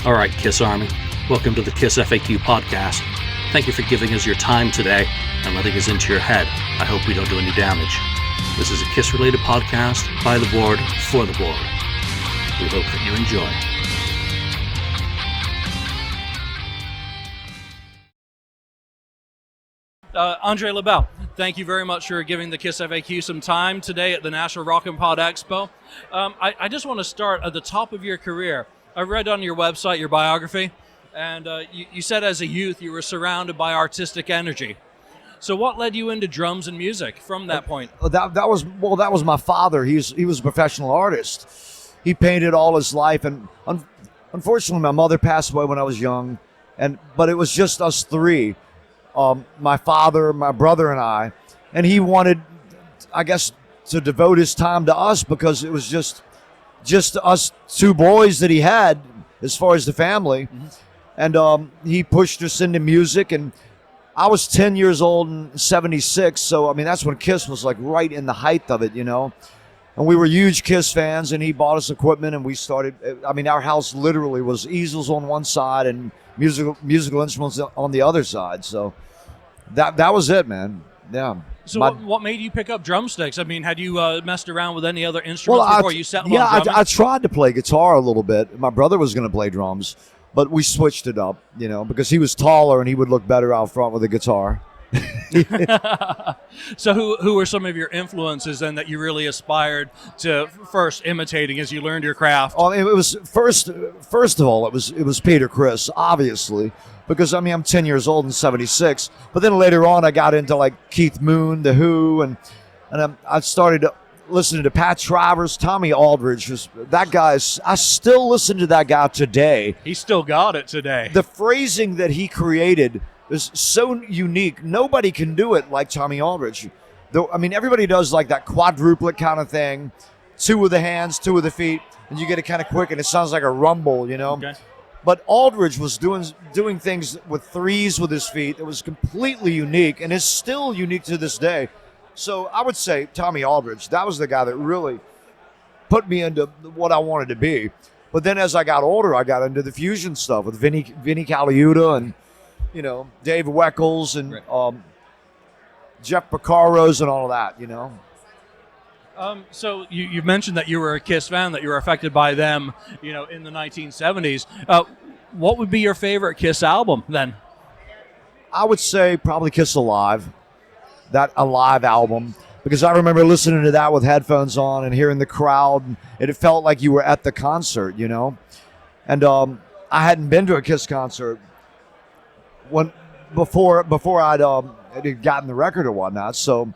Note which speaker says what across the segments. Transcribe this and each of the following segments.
Speaker 1: All right, Kiss Army, welcome to the KissFAQ Podcast. Thank you for giving us your time today and letting us into your head. I hope we don't do any damage. This is a Kiss-related podcast by the board, for the board. We hope that you enjoy. Andre LaBelle, thank you very much for giving the KissFAQ some time today at the National Rock and Pod Expo. I just want to start at the top of your career. I read on your website your biography, and you said as a youth you were surrounded by artistic energy. So what led you into drums and music from that point?
Speaker 2: That was my father. He was a professional artist. He painted all his life, and unfortunately my mother passed away when I was young, but it was just us three. My father, my brother, and I, and he wanted, I guess, to devote his time to us because it was just us two boys that he had as far as the family. Mm-hmm. And he pushed us into music, and I was 10 years old in 76, so I mean that's when Kiss was like right in the height of it, you know. And we were huge Kiss fans, and he bought us equipment, and we started. I mean, our house literally was easels on one side and musical instruments on the other side. So that was it, man. Yeah.
Speaker 1: So what made you pick up drumsticks? I mean, had you messed around with any other instruments before you settled on drumming?
Speaker 2: I tried to play guitar a little bit. My brother was going to play drums, but we switched it up, you know, because he was taller and he would look better out front with a guitar.
Speaker 1: So who were some of your influences then that you really aspired to first imitating as you learned your craft?
Speaker 2: Oh, it was first of all, it was Peter Criss, obviously, because I mean I'm 10 years old in 76, but then later on I got into like Keith Moon, The Who, and I started listening to Pat Travers, Tommy Aldridge. That guy, I still listen to that guy today.
Speaker 1: He still got it today.
Speaker 2: The phrasing that he created is so unique. Nobody can do it like Tommy Aldridge. I mean, everybody does like that quadruplet kind of thing, two with the hands, two with the feet, and you get it kind of quick, and it sounds like a rumble, you know.
Speaker 1: Okay.
Speaker 2: But Aldridge was doing things with threes with his feet that was completely unique, and is still unique to this day. So I would say Tommy Aldridge, that was the guy that really put me into what I wanted to be. But then as I got older, I got into the fusion stuff with Vinnie Colaiuta and, you know, Dave Weckels and Jeff Porcaro's and all of that, you know.
Speaker 1: So you mentioned that you were a Kiss fan, that you were affected by them, you know, in the 1970s. What would be your favorite Kiss album then?
Speaker 2: I would say probably Kiss Alive, that Alive album, because I remember listening to that with headphones on and hearing the crowd, and it felt like you were at the concert, you know. And I hadn't been to a Kiss concert before I'd gotten the record or whatnot, so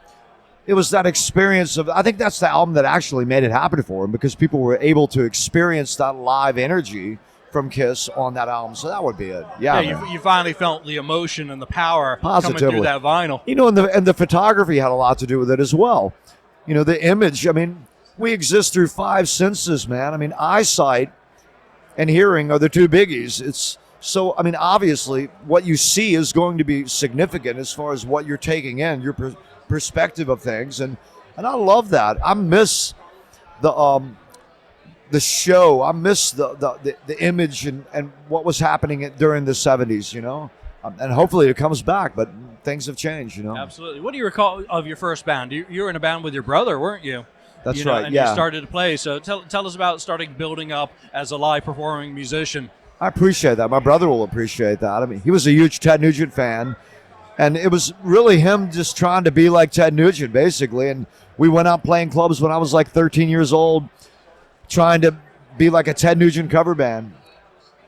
Speaker 2: it was that experience of, I think that's the album that actually made it happen for him, because people were able to experience that live energy from Kiss on that album. So that would be it. Yeah,
Speaker 1: you finally felt the emotion and the power
Speaker 2: Positively.
Speaker 1: Coming through that vinyl.
Speaker 2: You know, and the photography had a lot to do with it as well. You know, the image. I mean, we exist through five senses, man. I mean, eyesight and hearing are the two biggies. It's so, I mean, obviously, what you see is going to be significant as far as what you're taking in, your perspective of things, and I love that. I miss the show. I miss the image and what was happening during the 70s, you know, and hopefully it comes back, but things have changed, you know.
Speaker 1: Absolutely. What do you recall of your first band? You were in a band with your brother, weren't you?
Speaker 2: That's right.
Speaker 1: And
Speaker 2: yeah.
Speaker 1: You started to play. So tell us about starting building up as a live performing musician.
Speaker 2: I appreciate that. My brother will appreciate that. I mean, he was a huge Ted Nugent fan. And it was really him just trying to be like Ted Nugent, basically. And we went out playing clubs when I was like 13 years old, trying to be like a Ted Nugent cover band.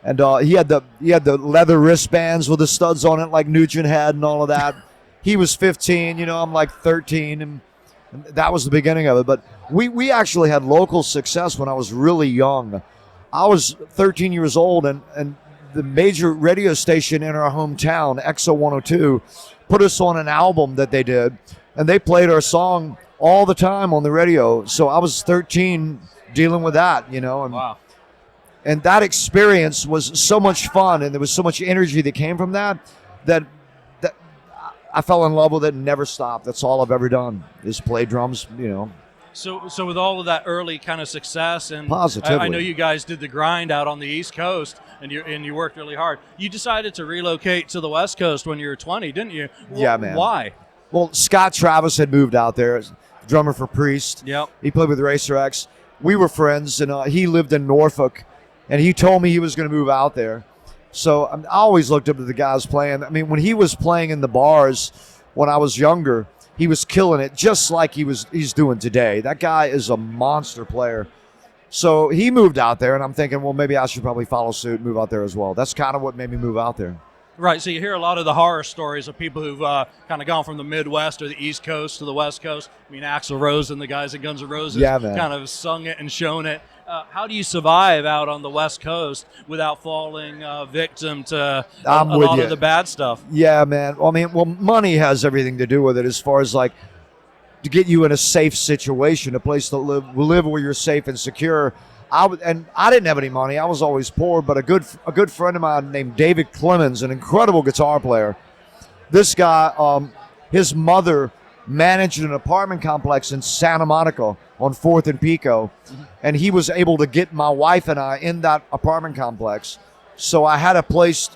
Speaker 2: And he had the leather wristbands with the studs on it like Nugent had and all of that. He was 15, you know, I'm like 13, and that was the beginning of it. But we actually had local success when I was really young. I was 13 years old, and the major radio station in our hometown, XO 102, put us on an album that they did, and they played our song all the time on the radio. So I was 13 dealing with that, you know. And,
Speaker 1: wow.
Speaker 2: And that experience was so much fun, and there was so much energy that came from that I fell in love with it and never stopped. That's all I've ever done is play drums, you know.
Speaker 1: So with all of that early kind of success and
Speaker 2: Positively.
Speaker 1: I know you guys did the grind out on the East Coast and you worked really hard. You decided to relocate to the West Coast when you were 20, didn't you?
Speaker 2: Yeah, man.
Speaker 1: Why?
Speaker 2: Well, Scott Travis had moved out there, drummer for Priest.
Speaker 1: Yep.
Speaker 2: He played with Racer X. We were friends, and he lived in Norfolk, and he told me he was going to move out there. So I always looked up to the guys playing. I mean, when he was playing in the bars when I was younger, he was killing it just like he's doing today. That guy is a monster player. So he moved out there, and I'm thinking, well, maybe I should probably follow suit and move out there as well. That's kind of what made me move out there.
Speaker 1: Right, so you hear a lot of the horror stories of people who've kind of gone from the Midwest or the East Coast to the West Coast. I mean, Axl Rose and the guys at Guns N' Roses kind of sung it and shown it. How do you survive out on the West Coast without falling victim to a lot of the bad stuff?
Speaker 2: Yeah, man. I mean, well, money has everything to do with it as far as like to get you in a safe situation, a place to live where you're safe and secure. I didn't have any money. I was always poor, but a good friend of mine named David Clemens, an incredible guitar player. This guy, his mother managed an apartment complex in Santa Monica on 4th and Pico, and he was able to get my wife and I in that apartment complex. So I had a place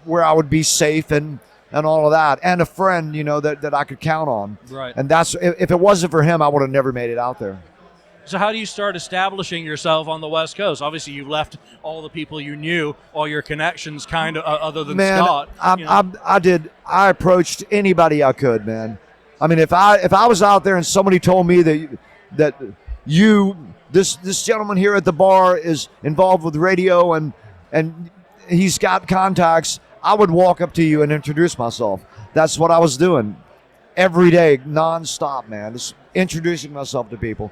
Speaker 2: where I would be safe and all of that, and a friend, that I could count on.
Speaker 1: Right.
Speaker 2: And that's if it wasn't for him, I would have never made it out there.
Speaker 1: So how do you start establishing yourself on the West Coast? Obviously, you left all the people you knew, all your connections, kind of, other than Scott.
Speaker 2: I approached anybody I could, man. I mean, if I was out there and somebody told me that this gentleman here at the bar is involved with radio and he's got contacts, I would walk up to you and introduce myself. That's what I was doing every day, nonstop, man. Just introducing myself to people.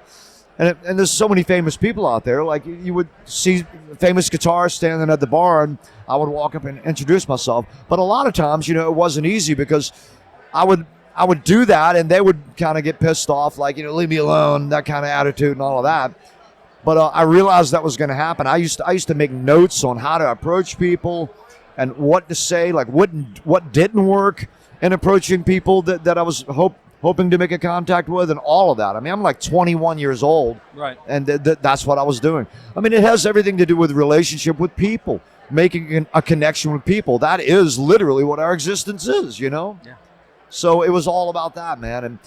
Speaker 2: And there's so many famous people out there. Like you would see famous guitarists standing at the bar, and I would walk up and introduce myself. But a lot of times, it wasn't easy because I would do that, and they would kind of get pissed off, like leave me alone, that kind of attitude and all of that. But I realized that was going to happen. I used to make notes on how to approach people and what to say, like what didn't work in approaching people that I was hoping to make a contact with, and all of that. I mean, I'm like 21 years old,
Speaker 1: right?
Speaker 2: And that's what I was doing. I mean, it has everything to do with relationship with people, making a connection with people. That is literally what our existence is,
Speaker 1: Yeah.
Speaker 2: So it was all about that, man. And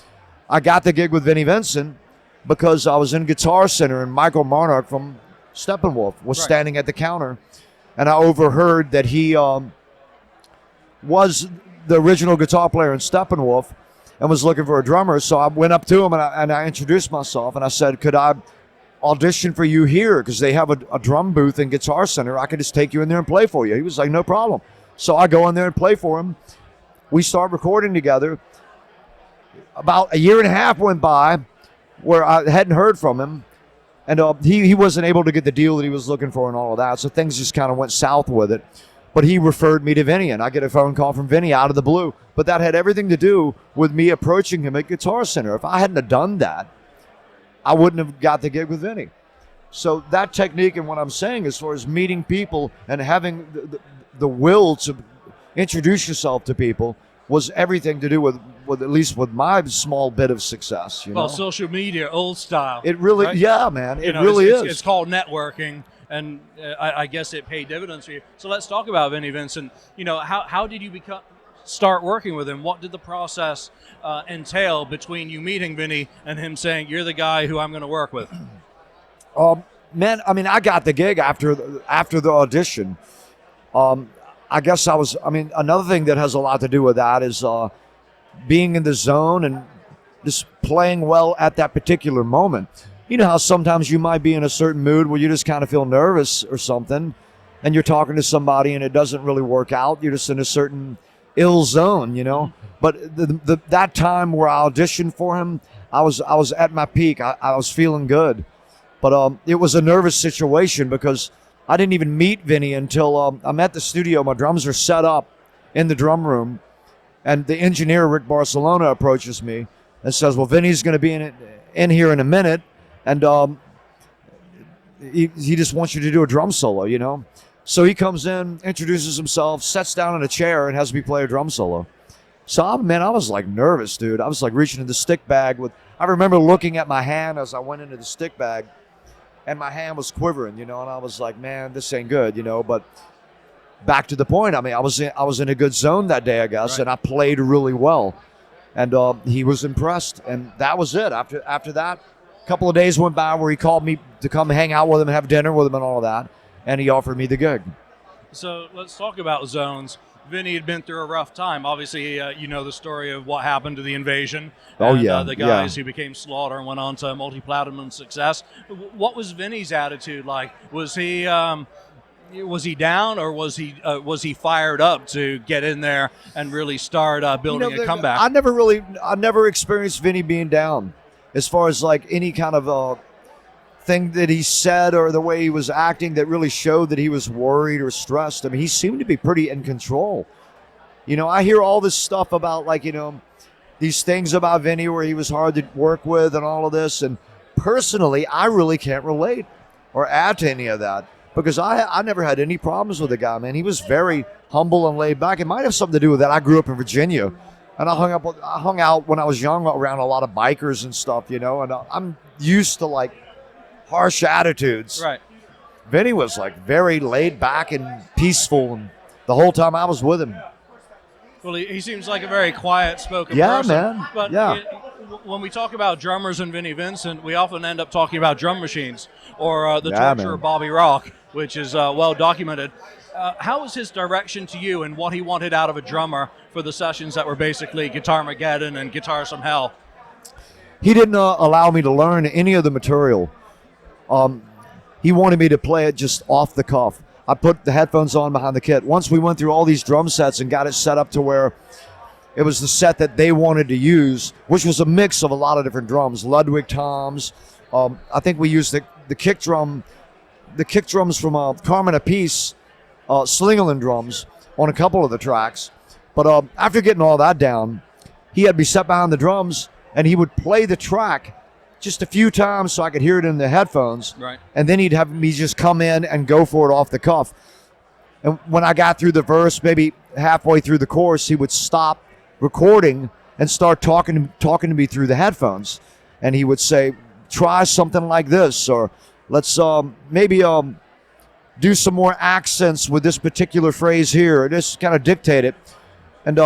Speaker 2: I got the gig with Vinnie Vincent because I was in Guitar Center, and Michael Marnock from Steppenwolf was standing at the counter, and I overheard that he was the original guitar player in Steppenwolf and was looking for a drummer. So I went up to him and I introduced myself, and I said, could I audition for you here? Because they have a drum booth in Guitar Center. I could just take you in there and play for you. He was like, no problem. So I go in there and play for him. We start recording together. About a year and a half went by where I hadn't heard from him, and he wasn't able to get the deal that he was looking for and all of that. So things just kind of went south with it. But he referred me to Vinnie, and I get a phone call from Vinnie out of the blue. But that had everything to do with me approaching him at Guitar Center. If I hadn't have done that, I wouldn't have got the gig with Vinnie. So that technique, and what I'm saying as far as meeting people and having the will to introduce yourself to people, was everything to do with at least with my small bit of success.
Speaker 1: Well, social media, old style.
Speaker 2: It really,
Speaker 1: right?
Speaker 2: Yeah, man, it really is.
Speaker 1: It's called networking. And I guess it paid dividends for you. So let's talk about Vinnie Vincent. How did you start working with him? What did the process entail between you meeting Vinnie and him saying, you're the guy who I'm going to work with?
Speaker 2: Man, I mean, I got the gig after the audition. I guess another thing that has a lot to do with that is being in the zone and just playing well at that particular moment. You know how sometimes you might be in a certain mood where you just kind of feel nervous or something, and you're talking to somebody and it doesn't really work out. You're just in a certain ill zone, But that time where I auditioned for him, I was at my peak. I was feeling good. But it was a nervous situation because I didn't even meet Vinnie until I'm at the studio. My drums are set up in the drum room, and the engineer, Rick Barcelona, approaches me and says, well, Vinnie's going to be in here in a minute. And he just wants you to do a drum solo, So he comes in, introduces himself, sits down in a chair, and has me play a drum solo. So, I was like nervous, dude. I was like reaching in the stick bag I remember looking at my hand as I went into the stick bag, and my hand was quivering, and I was like, man, this ain't good, But back to the point, I mean, I was in a good zone that day, I guess, and I played really well. And he was impressed, and that was it. After that, a couple of days went by where he called me to come hang out with him and have dinner with him and all of that, and he offered me the gig.
Speaker 1: So let's talk about zones. Vinnie had been through a rough time. Obviously, you know the story of what happened to the Invasion. The guys who became Slaughter and went on to multi-platinum success. What was Vinnie's attitude like? Was he down, or was he fired up to get in there and really start building a comeback?
Speaker 2: I never experienced Vinnie being down, as far as like any kind of thing that he said or the way he was acting that really showed that he was worried or stressed. I mean, he seemed to be pretty in control. I hear all this stuff about these things about Vinnie where he was hard to work with and all of this. And personally, I really can't relate or add to any of that, because I never had any problems with the guy, man. He was very humble and laid back. It might have something to do with that. I grew up in Virginia, and I hung out when I was young around a lot of bikers and stuff, and I'm used to like harsh attitudes.
Speaker 1: Right.
Speaker 2: Vinnie was like very laid back and peaceful, and the whole time I was with him.
Speaker 1: Well, he seems like a very quiet-spoken person.
Speaker 2: Yeah, man.
Speaker 1: But when we talk about drummers and Vinnie Vincent, we often end up talking about drum machines or the torture of Bobby Rock, which is well documented. How was his direction to you and what he wanted out of a drummer for the sessions that were basically Guitarmageddon and Guitars from Hell?
Speaker 2: He didn't allow me to learn any of the material. He wanted me to play it just off the cuff. I put the headphones on behind the kit. Once we went through all these drum sets and got it set up to where it was the set that they wanted to use, which was a mix of a lot of different drums, Ludwig toms. I think we used the kick drums from Carmen Apiece, Slingerland drums on a couple of the tracks. But after getting all that down, he had me set behind the drums, and he would play the track just a few times so I could hear it in the headphones.
Speaker 1: Right.
Speaker 2: And then he'd have me just come in and go for it off the cuff. And when I got through the verse, maybe halfway through the chorus, he would stop recording and start talking to me through the headphones. And he would say, try something like this, or let's maybe do some more accents with this particular phrase here, or just kind of dictate it, and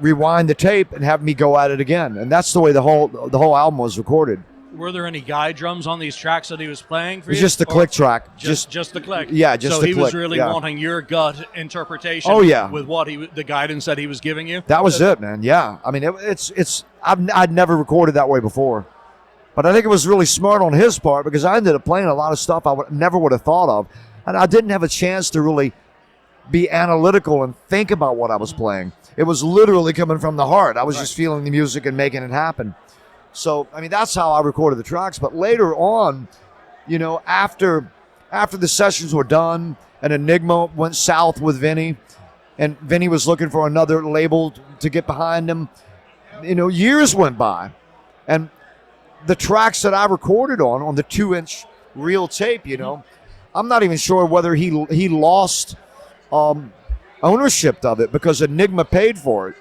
Speaker 2: rewind the tape and have me go at it again. And that's the way the whole album was recorded.
Speaker 1: Were there any guide drums on these tracks that he was playing for you?
Speaker 2: It was just the click track.
Speaker 1: Just the click.
Speaker 2: Yeah, just
Speaker 1: so
Speaker 2: the click.
Speaker 1: So he was really wanting your gut interpretation.
Speaker 2: Oh, yeah.
Speaker 1: With the guidance that he was giving you.
Speaker 2: That was it, man. Yeah, I mean, I'd never recorded that way before, but I think it was really smart on his part, because I ended up playing a lot of stuff I never would have thought of, and I didn't have a chance to really be analytical and think about what I was playing. It was literally coming from the heart. I was just feeling the music and making it happen. So, I mean, that's how I recorded the tracks. But later on, after the sessions were done and Enigma went south with Vinnie, and Vinnie was looking for another label to get behind him, years went by. And the tracks that I recorded on the 2-inch reel tape, I'm not even sure whether he lost ownership of it, because Enigma paid for it.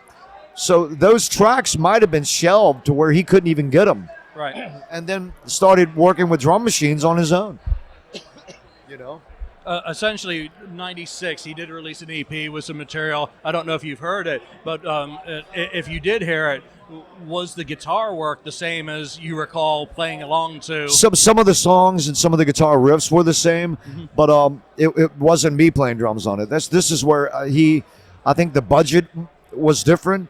Speaker 2: So those tracks might have been shelved to where he couldn't even get them.
Speaker 1: Right.
Speaker 2: And then started working with drum machines on his own.
Speaker 1: Essentially, 96, he did release an EP with some material. I don't know if you've heard it, but if you did hear it, was the guitar work the same as you recall playing along to?
Speaker 2: Some of the songs and some of the guitar riffs were the same, but it wasn't me playing drums on it. This is where I think the budget was different,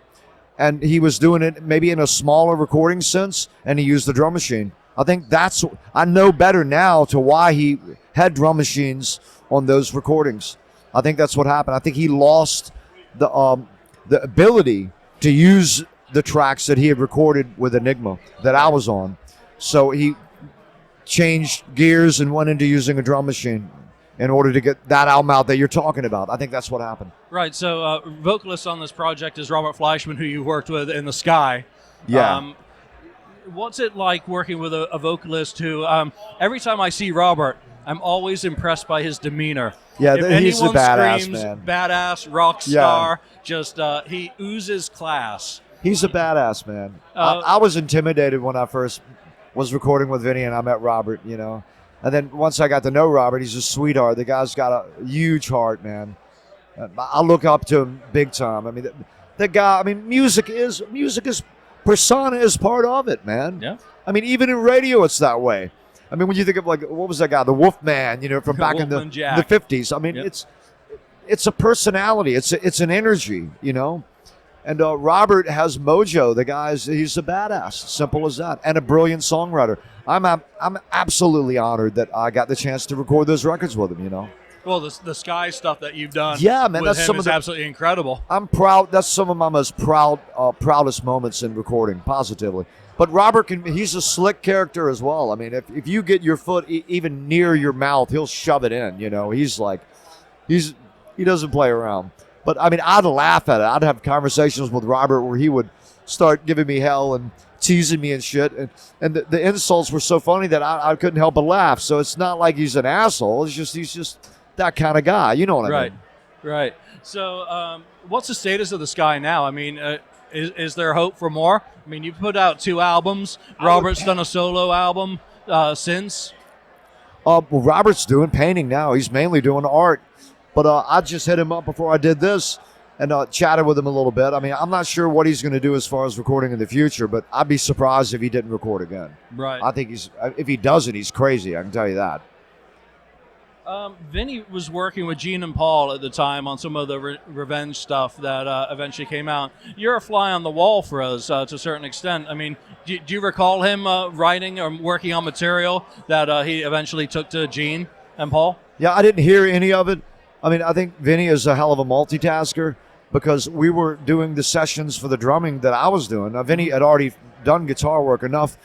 Speaker 2: and he was doing it maybe in a smaller recording sense, and he used the drum machine. I think I know better now to why he had drum machines on those recordings. I think that's what happened. I think he lost the ability to use the tracks that he had recorded with Enigma that I was on. So he changed gears and went into using a drum machine in order to get that album out that you're talking about. I think that's what happened.
Speaker 1: Right. So vocalist on this project is Robert Fleischman, who you worked with in The Sky.
Speaker 2: Yeah.
Speaker 1: What's it like working with a vocalist who, every time I see Robert, I'm always impressed by his demeanor.
Speaker 2: Yeah,
Speaker 1: if
Speaker 2: he's a
Speaker 1: anyone
Speaker 2: badass,
Speaker 1: screams,
Speaker 2: man.
Speaker 1: Badass, rock star, just he oozes class.
Speaker 2: He's a badass, man. I was intimidated when I first was recording with Vinnie and I met Robert, you know. And then once I got to know Robert, he's a sweetheart. The guy's got a huge heart, man. I look up to him big time. I mean, the guy, I mean, music is persona is part of it, man.
Speaker 1: Yeah.
Speaker 2: I mean, even in radio, it's that way. I mean, when you think of, like, what was that guy, the Wolfman, you know, from back in the 50s. I mean, it's a personality. It's an energy, you know. And Robert has mojo. The he's a badass. Simple as that. And a brilliant songwriter. I'm absolutely honored that I got the chance to record those records with him, you know.
Speaker 1: Well, the Sky stuff that you've done
Speaker 2: man,
Speaker 1: with
Speaker 2: that's
Speaker 1: him is absolutely incredible.
Speaker 2: I'm proud. That's some of my most proudest moments in recording, positively. But Robert he's a slick character as well. I mean, if you get your foot even near your mouth, he'll shove it in, you know. He doesn't play around. But, I mean, I'd laugh at it. I'd have conversations with Robert where he would start giving me hell and teasing me and shit. And the insults were so funny that I couldn't help but laugh. So it's not like he's an asshole. He's just that kind of guy. You know what I mean?
Speaker 1: Right. So what's the status of the Sky now? I mean, is there hope for more? I mean, you put out 2 albums. Robert's done a solo album since.
Speaker 2: Well, Robert's doing painting now. He's mainly doing art. But I just hit him up before I did this and chatted with him a little bit. I mean, I'm not sure what he's going to do as far as recording in the future, but I'd be surprised if he didn't record again.
Speaker 1: Right.
Speaker 2: I think if he doesn't, he's crazy. I can tell you that.
Speaker 1: Vinnie was working with Gene and Paul at the time on some of the revenge stuff that eventually came out. You're a fly on the wall for us to a certain extent. I mean, do you recall him writing or working on material that he eventually took to Gene and Paul?
Speaker 2: Yeah, I didn't hear any of it. I mean, I think Vinnie is a hell of a multitasker because we were doing the sessions for the drumming that I was doing. Now, Vinnie had already done guitar work enough,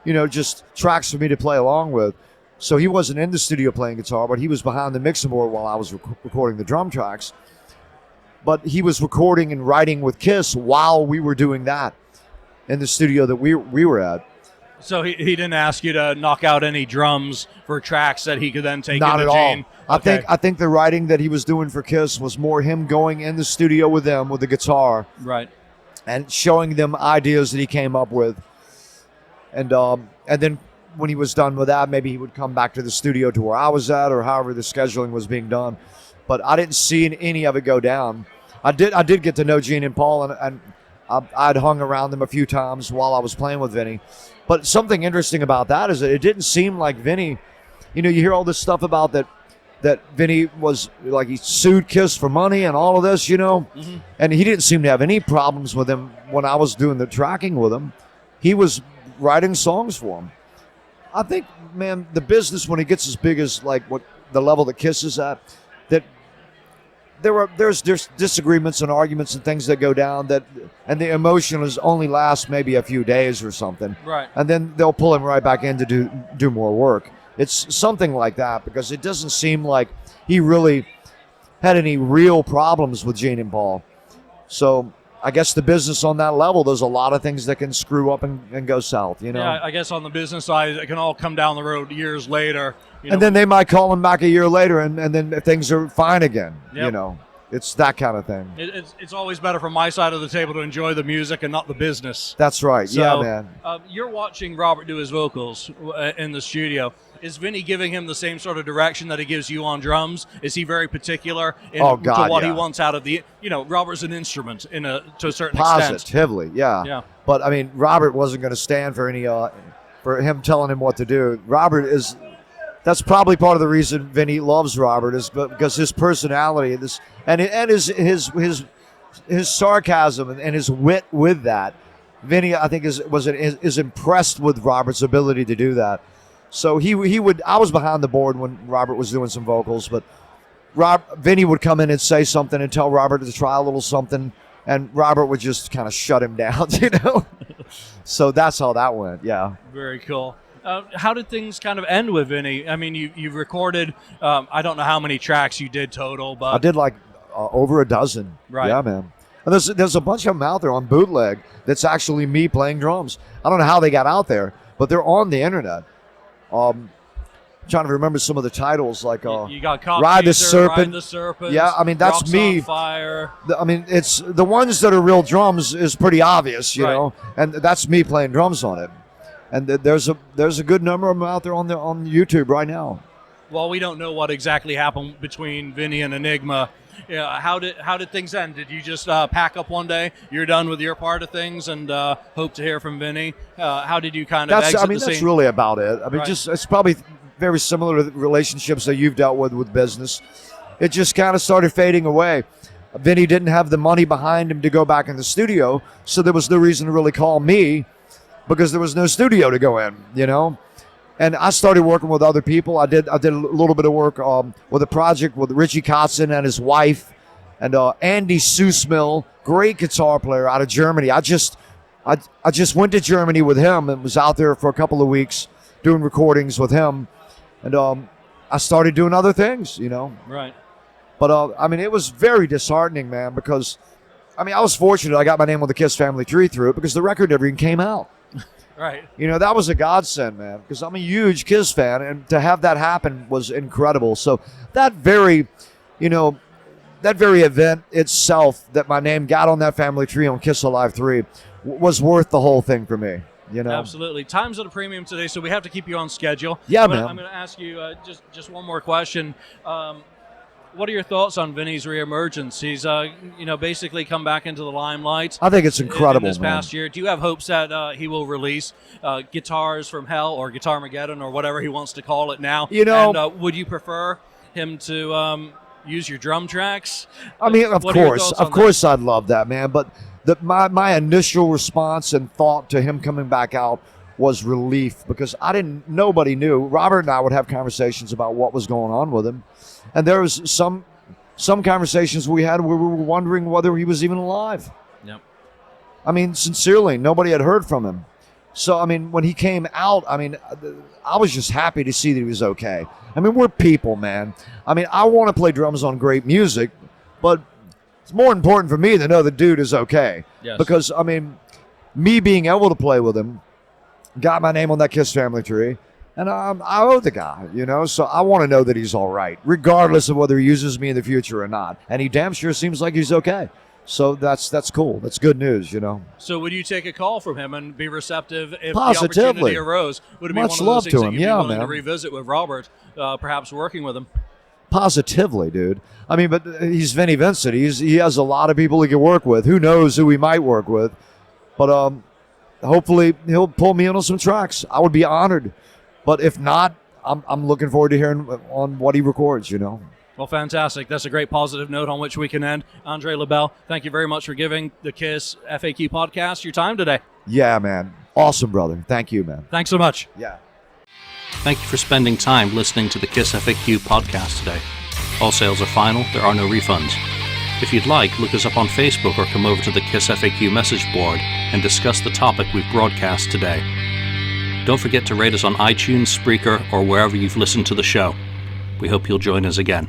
Speaker 2: you know, just tracks for me to play along with. So he wasn't in the studio playing guitar, but he was behind the mixing board while I was recording the drum tracks. But he was recording and writing with Kiss while we were doing that in the studio that we were at.
Speaker 1: So he didn't ask you to knock out any drums for tracks that he could then take
Speaker 2: Not
Speaker 1: into
Speaker 2: at
Speaker 1: Gene?
Speaker 2: all.
Speaker 1: Okay.
Speaker 2: I think the writing that he was doing for Kiss was more him going in the studio with them with the guitar,
Speaker 1: right,
Speaker 2: and showing them ideas that he came up with, and then when he was done with that, maybe he would come back to the studio to where I was at, or however the scheduling was being done. But I didn't see any of it go down. I did get to know Gene and Paul, and I'd hung around them a few times while I was playing with Vinnie. But something interesting about that is that it didn't seem like Vinnie, you know, you hear all this stuff about that Vinnie was like he sued Kiss for money and all of this, you know, and he didn't seem to have any problems with him when I was doing the tracking with him. He was writing songs for him. I think, man, the business when it gets as big as like what the level that Kiss is at, that there's disagreements and arguments and things that go down and the emotion is only lasts maybe a few days or something.
Speaker 1: Right.
Speaker 2: And then they'll pull him right back in to do more work. It's something like that because it doesn't seem like he really had any real problems with Gene and Paul. So I guess the business on that level, there's a lot of things that can screw up and go south, you know?
Speaker 1: Yeah, I guess on the business side, it can all come down the road years later.
Speaker 2: And then they might call him back a year later, and then things are fine again, you know? It's that kind of thing.
Speaker 1: It's always better from my side of the table to enjoy the music and not the business.
Speaker 2: That's right.
Speaker 1: So,
Speaker 2: yeah, man.
Speaker 1: You're watching Robert do his vocals in the studio. Is Vinnie giving him the same sort of direction that he gives you on drums? Is he very particular to what he wants out of the, you know, Robert's an instrument to a certain extent.
Speaker 2: Positively, yeah. But I mean, Robert wasn't going to stand for any for him telling him what to do. That's probably part of the reason Vinnie loves Robert is because his personality and his sarcasm and his wit with that. Vinnie, I think, is impressed with Robert's ability to do that. So he would. I was behind the board when Robert was doing some vocals, but Vinnie would come in and say something and tell Robert to try a little something, and Robert would just kind of shut him down, you know. So that's how that went. Yeah.
Speaker 1: Very cool. How did things kind of end with Vinnie? I mean, you've recorded, I don't know how many tracks you did total, but...
Speaker 2: I did like over a dozen.
Speaker 1: Right.
Speaker 2: Yeah, man. And there's a bunch of them out there on bootleg that's actually me playing drums. I don't know how they got out there, but they're on the internet. trying to remember some of the titles, like
Speaker 1: you got Cop
Speaker 2: Ride the
Speaker 1: Chaser,
Speaker 2: Serpent.
Speaker 1: Ride the Serpent.
Speaker 2: Yeah, I mean, that's
Speaker 1: Rocks
Speaker 2: me.
Speaker 1: On Fire.
Speaker 2: I mean, it's the ones that are real drums is pretty obvious, you
Speaker 1: Right.
Speaker 2: know, and that's me playing drums on it. And there's a good number of them out there on YouTube right now.
Speaker 1: Well, we don't know what exactly happened between Vinnie and Enigma. Yeah, how did things end? Did you just pack up one day? You're done with your part of things, and hope to hear from Vinnie. How did you kind of exit the scene?
Speaker 2: That's really about it. I mean,
Speaker 1: Right.
Speaker 2: just it's probably very similar to the relationships that you've dealt with business. It just kind of started fading away. Vinnie didn't have the money behind him to go back in the studio, so there was no reason to really call me because there was no studio to go in, you know. And I started working with other people. I did a little bit of work with a project with Richie Kotzen and his wife, and Andy Susmill, great guitar player out of Germany. I just went to Germany with him and was out there for a couple of weeks doing recordings with him, and I started doing other things, you know.
Speaker 1: Right.
Speaker 2: But I mean, it was very disheartening, man, because I mean, I was fortunate. I got my name on the Kiss family tree through it because the record never even came out.
Speaker 1: Right.
Speaker 2: You know, that was a godsend, man, because I'm a huge Kiss fan, and to have that happen was incredible. So that very event itself, that my name got on that family tree on Kiss Alive 3, was worth the whole thing for me, you know?
Speaker 1: Absolutely. Time's at a premium today, so we have to keep you on schedule.
Speaker 2: Yeah,
Speaker 1: but
Speaker 2: man.
Speaker 1: I'm going to ask you just one more question. What are your thoughts on Vinnie's reemergence? He's, basically come back into the limelight.
Speaker 2: I think it's incredible,
Speaker 1: in this
Speaker 2: man.
Speaker 1: past year. Do you have hopes that he will release Guitars from Hell or Guitarmageddon or whatever he wants to call it now?
Speaker 2: You know,
Speaker 1: and, would you prefer him to use your drum tracks?
Speaker 2: I mean, of
Speaker 1: What are your
Speaker 2: course,
Speaker 1: thoughts on
Speaker 2: of course, I'd love that, man. But my initial response and thought to him coming back out was relief, because nobody knew. Robert and I would have conversations about what was going on with him, and there was some conversations we had where we were wondering whether he was even alive.
Speaker 1: Yep.
Speaker 2: I mean, sincerely, nobody had heard from him. So, I mean, when he came out, I mean, I was just happy to see that he was okay. I mean, we're people, man. I mean, I want to play drums on great music, but it's more important for me to know the dude is okay.
Speaker 1: Yes.
Speaker 2: Because, I mean, me being able to play with him got my name on that Kiss family tree, and I owe the guy, you know, so I want to know that he's all right, regardless of whether he uses me in the future or not. And he damn sure seems like he's okay. So that's cool. That's good news, you know.
Speaker 1: So would you take a call from him and be receptive if
Speaker 2: Positively.
Speaker 1: the opportunity arose? Would it be
Speaker 2: Much
Speaker 1: one of
Speaker 2: love
Speaker 1: those
Speaker 2: to
Speaker 1: things
Speaker 2: him.
Speaker 1: that you'd
Speaker 2: Yeah,
Speaker 1: be willing
Speaker 2: man.
Speaker 1: to revisit with Robert, perhaps working with him?
Speaker 2: Positively, dude. I mean, but he's Vinnie Vincent. He has a lot of people he can work with. Who knows who he might work with? But hopefully he'll pull me in on some tracks. I would be honored. But if not, I'm looking forward to hearing on what he records, you know.
Speaker 1: Well, fantastic. That's a great positive note on which we can end. Andre LaBelle, thank you very much for giving the KISS FAQ podcast your time today.
Speaker 2: Yeah, man. Awesome, brother. Thank you, man.
Speaker 1: Thanks so much.
Speaker 2: Yeah.
Speaker 1: Thank you for spending time listening to the KISS FAQ podcast today. All sales are final. There are no refunds. If you'd like, look us up on Facebook or come over to the KISS FAQ message board and discuss the topic we've broadcast today. Don't forget to rate us on iTunes, Spreaker, or wherever you've listened to the show. We hope you'll join us again.